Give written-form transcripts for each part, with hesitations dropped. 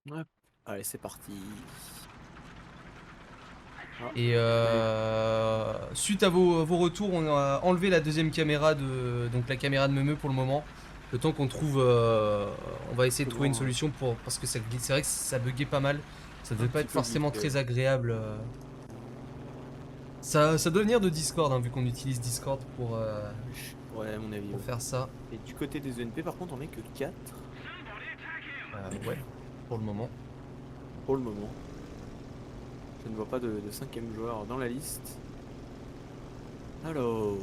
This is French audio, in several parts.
Ouais. Allez, c'est parti. Ah, Et suite à vos retours, on a enlevé la deuxième caméra donc la caméra de Meumeu pour le moment. Le temps qu'on trouve, on va essayer de trouver une comment solution parce que c'est vrai que ça buguait pas mal. Ça devait un pas petit être peu forcément glitché, ouais. très agréable. Ça doit venir de Discord, hein, vu qu'on utilise Discord Ouais, à mon avis, pour ouais. faire ça. Et du côté des ENP, par contre, on est que 4 Ouais, pour le moment. pour le moment. Je ne vois pas de cinquième joueur dans la liste. Alors,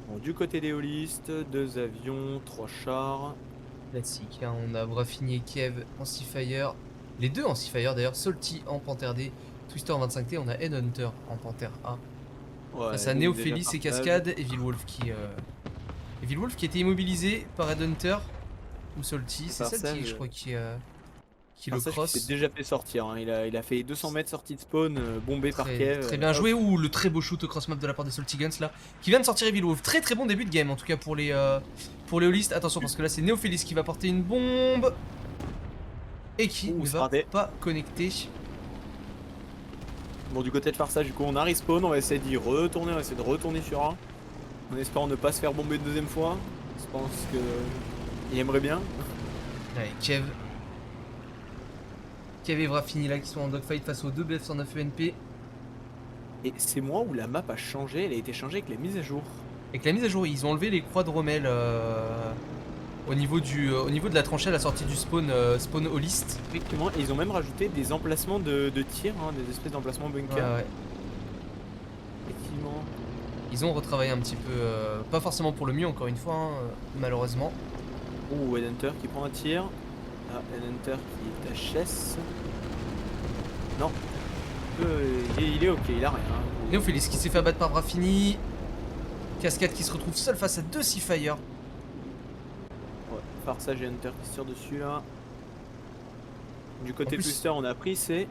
bon, du côté des holistes, 2 avions, 3 chars. Classique, hein. On a Brafini et Kiev en Seafire. Les deux en Seafire d'ailleurs, Salty en Panther D, Twister en 25T, on a Headhunter en Panther A. Face Ouais, à donc déjà Néophélis et partage. Cascade, Evil Wolf qui était immobilisé par Headhunter ou Salty. Et C'est Salty, je crois, qui le Farsage qui s'est cross. déjà fait sortir, hein. Il a fait 200 mètres sortie de spawn, bombé par Très, Kev. très bien Hop. joué. Ou le très beau shoot au cross map de la part des Salty Guns là. Qui vient de sortir Evil Wolf. Très très bon début de game en tout cas pour les holistes. Attention parce que là c'est Néophélis qui va porter une bombe. Et qui Ouh, ne c'est va raté. pas connecter. Bon, du côté de Farsage, du coup, on a respawn. On va essayer d'y retourner. On va essayer de retourner sur un. En espérant ne pas se faire bomber une deuxième fois. Je pense que il aimerait bien. Allez, Kev et Vrafini là qui sont en dogfight face aux deux BF109 ENP. Et c'est moi où la map a changé. Elle a été changée avec la mise à jour. Avec la mise à jour, ils ont enlevé les croix de Rommel au niveau de la tranchée à la sortie du spawn holiste. Effectivement, et ils ont même rajouté des emplacements de tir, hein, des espèces d'emplacements Ouais, bunker. ouais. Effectivement. Ils ont retravaillé un petit peu, pas forcément pour le mieux encore une fois, hein, malheureusement. Ouh, Headhunter qui prend un tir. Ah, Headhunter qui est à Chess. Non. Il est ok, il a rien, hein. Néophélis qui s'est fait abattre par Vrafini. Cascade qui se retrouve seul face à deux Seafire. Ouais, Farsage et Hunter qui se tirent dessus là. Du En côté plus, Twister, on a pris C.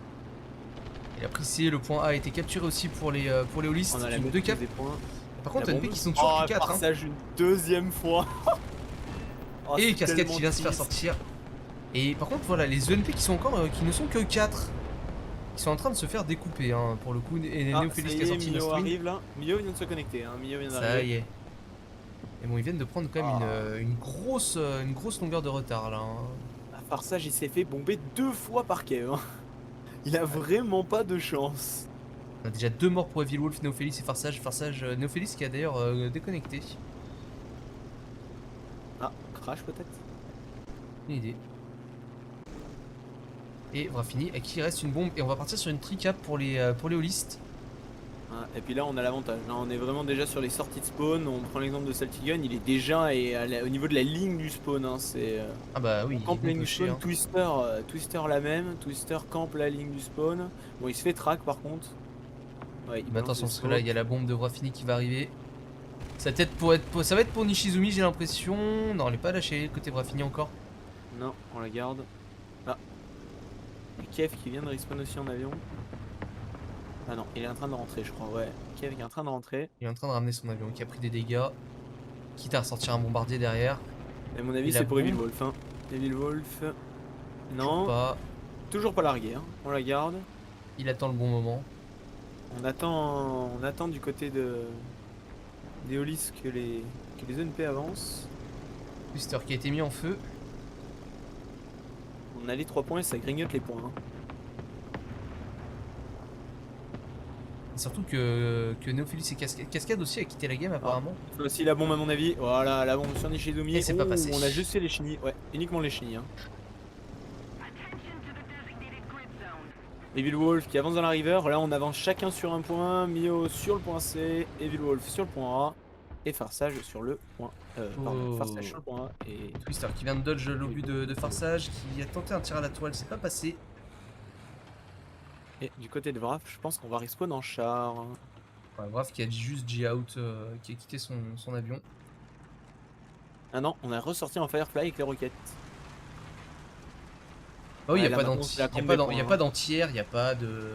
il a pris C, le point A a été capturé aussi pour les On holistes a la qui ont deux maîtrise caps. des points. Par La contre, NP bombe. qui sont toujours Oh, que 4. Hein. Farsage une deuxième fois. Oh, Et c'est Cascade tellement qui vient se faire triste. sortir. Et par contre, voilà, les ENP qui sont encore, qui ne sont que 4. Ils sont en train de se faire découper, hein, pour le coup. Et Ah, ça Néophélis qui a y est, sorti Mio Nostwing. arrive là. Mio vient de se connecter, hein. Mio vient Ça d'arriver. y est. Et bon, ils viennent de prendre quand même Ah, une grosse longueur de retard là. Hein. Farsage, il s'est fait bomber 2 fois par Kev, hein. Il a Ouais. vraiment pas de chance. On a déjà 2 morts pour Evil Wolf, Néophélis et Farsage. Néophélis qui a d'ailleurs déconnecté. Ah, crash peut-être. Une idée. Et Vrafini à qui il reste une bombe. Et on va partir sur une tricap pour les holistes. Ah, et puis là, on a l'avantage. Là, on est vraiment déjà sur les sorties de spawn. On prend l'exemple de Saltigun, il est déjà au niveau de la ligne du spawn, hein. Ah bah On oui, campe il la est ligne du touché. spawn, Hein. Twister la même. Twister campe la ligne du spawn. Bon, il se fait track par contre. Ouais, il Mais balance attention, des parce que là, il y a smokes. la bombe de Vrafini qui va arriver. Ça va être pour Nishizumi, j'ai l'impression. Non, elle est pas lâchée côté Vrafini encore. Non, on la garde. Ah, et Kev qui vient de respawn aussi en avion. Ah non, il est en train de rentrer, je crois. Ouais, Kev est en train de rentrer. Il est en train de ramener son avion qui a pris des dégâts. Quitte à ressortir un bombardier derrière. Et à mon Et avis, la c'est pour Evil bombe, Wolf, hein. Evil Wolf. toujours Non, pas. toujours pas largué, hein. On la garde. Il attend le bon moment. On attend du côté des Hollis que les ENP avancent. Twister qui a été mis en feu. On a les 3 points et ça grignote les points, hein. Et surtout que Néophélis et Cascade aussi a quitté la game Ah, apparemment. il faut aussi la bombe à mon avis. Voilà, la bombe sur Nishizumi. Et c'est pas Ouh, passé. on a juste fait les chenilles. Ouais, uniquement les chenilles, hein. Evil Wolf qui avance dans la river. Là, on avance chacun sur un point. Mio sur le point C. Evil Wolf sur le point A. Et Farsage sur le point. Pardon, Farsage sur le Oh. point A. Et Twister qui vient de dodge l'obus de Farsage, qui a tenté un tir à la toile, c'est pas passé. Et du côté de Vraf, je pense qu'on va respawn en char. Ouais, bref, qui a dit juste G-out, qui a quitté son avion. Ah non, on a ressorti en Firefly avec les roquettes. Bah oui, Ouais, il là, maintenant, c'est la camp des y a points, pas hein. d'entière, il y a pas de...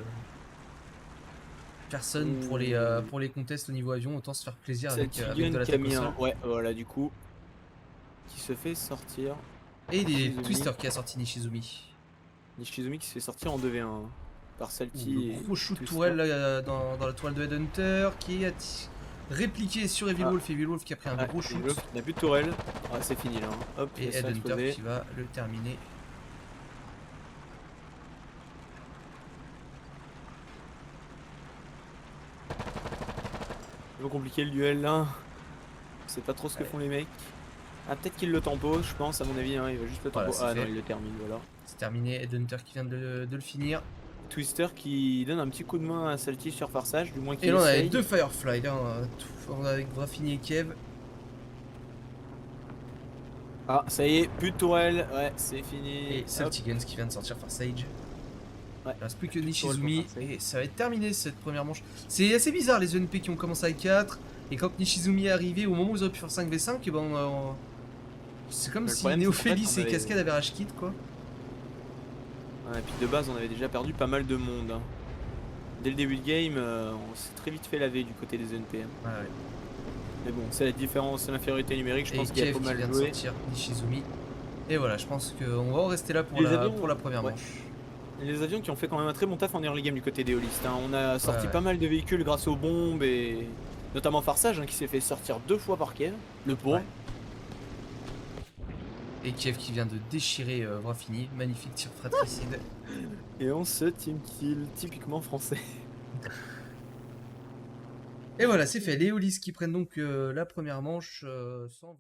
Personne Ouh. pour les contests au niveau avion, autant se faire plaisir C'est avec de Tigun qui a l'attaque au mis sol. un. Ouais, voilà, du coup. Qui se fait sortir. Et il est Shizumi. Twister qui a sorti Nishizumi. Nishizumi qui se fait sortir en 2v1 hein, par Salty. Le gros shoot Twister. tourelle là, dans la tourelle de Headhunter qui est répliqué sur Evil Wolf. Evil Wolf qui a pris un gros shoot. Il n'a plus de tourelle. Ah, c'est fini là. Hein. Hop, Et Headhunter qui va le terminer. C'est pas compliqué le duel là. Je sais pas trop ce que font les mecs. Ah, peut-être qu'il le tempo, je pense, à mon avis. Hein. Il va juste le tempo. Voilà, non, il le termine, voilà. C'est terminé. Headhunter qui vient de le finir. Twister qui donne un petit coup de main à Salty sur Farsage, du moins qu'il Et là on essaye. avait deux Firefly, hein, avec Vrafini et Kev. Ah, ça y est, plus de tourelle. Ouais, c'est fini. Et Salty Guns qui vient de sortir Farsage. Ouais. Il reste plus que Plus de tourelle Nishizumi pour Farsage. et ça va être terminé cette première manche. C'est assez bizarre les ENP qui ont commencé à 4 et quand Nishizumi est arrivé au moment où ils auraient pu faire 5v5, et ben, c'est comme Mais le si problème, Néophélis c'est qu'en fait, on et avait- Cascade avaient rage kit quoi. Ouais, et puis de base, on avait déjà perdu pas mal de monde. Hein. Dès le début de game, on s'est très vite fait laver du côté des NPM. Ah ouais. Mais bon, c'est la différence, c'est l'infériorité numérique. Je Et pense qu'il y a Kev pas qui mal vient de joué. sortir Nishizumi. Et voilà, je pense qu'on va en rester là pour, Les avions, pour la première ouais. manche. Les avions qui ont fait quand même un très bon taf en early game du côté des holistes. Hein. On a sorti Ouais. pas mal de véhicules grâce aux bombes et notamment Farsage hein, qui s'est fait sortir 2 fois par Kev. Le pauvre. Ouais. Et Kev qui vient de déchirer Vrafini. Magnifique tir fratricide. Et on se team kill, typiquement français. Et voilà, c'est fait. Les Hollis qui prennent donc la première manche sans...